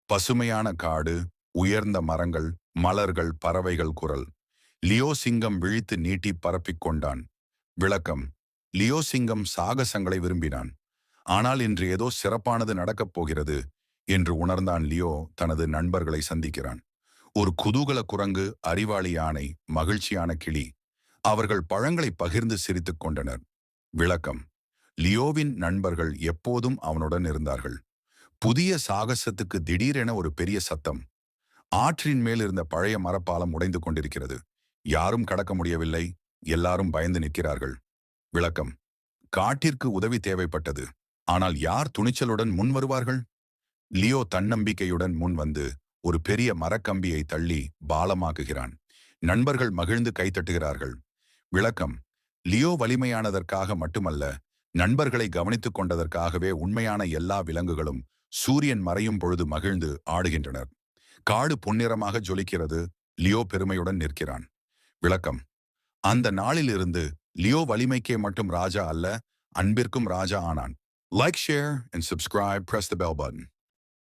பசுமையான காடு, உயர்ந்த மரங்கள், மலர்கள், பறவைகள் குரல். லியோ சிங்கம் விழித்து நீட்டி பரப்பிக் கொண்டான். விளக்கம்: லியோ சிங்கம் சாகசங்களை விரும்பினான். ஆனால் இன்று ஏதோ சிறப்பானது நடக்கப் போகிறது என்று உணர்ந்தான். லியோ தனது நண்பர்களை சந்திக்கிறான். ஒரு குதூகல குரங்கு, அறிவாளி யானை, மகிழ்ச்சியான கிளி. அவர்கள் பழங்களை பகிர்ந்து சிரித்துக் கொண்டனர். விளக்கம்: லியோவின் நண்பர்கள் எப்போதும் அவனுடன் இருந்தார்கள். புதிய சாகசத்துக்கு திடீரென ஒரு பெரிய சத்தம். ஆற்றின் மேல் இருந்த பழைய மரப்பாலம் உடைந்து கொண்டிருக்கிறது. யாரும் கடக்க முடியவில்லை. எல்லாரும் பயந்து நிற்கிறார்கள். விளக்கம்: காட்டிற்கு உதவி தேவைப்பட்டது. ஆனால் யார் துணிச்சலுடன் முன் வருவார்கள்? லியோ தன்னம்பிக்கையுடன் முன் வந்து ஒரு பெரிய மரக்கம்பியை தள்ளி பாலமாக்குகிறான். நண்பர்கள் மகிழ்ந்து கைத்தட்டுகிறார்கள். விளக்கம்: லியோ வலிமையானதற்காக மட்டுமல்ல, நண்பர்களை கவனித்துக் கொண்டதற்காகவே உண்மையான எல்லா விலங்குகளும் சூரியன் மறையும் பொழுது மகிழ்ந்து ஆடுகின்றனர். காடு பொன்னிறமாக ஜொலிக்கிறது. லியோ பெருமையுடன் நிற்கிறான். விளக்கம்: அந்த நாளிலிருந்து லியோ வலிமைக்கே மட்டும் ராஜா அல்ல, அன்பிற்கும் ராஜா ஆனான். Like, share, and subscribe. Press the bell button.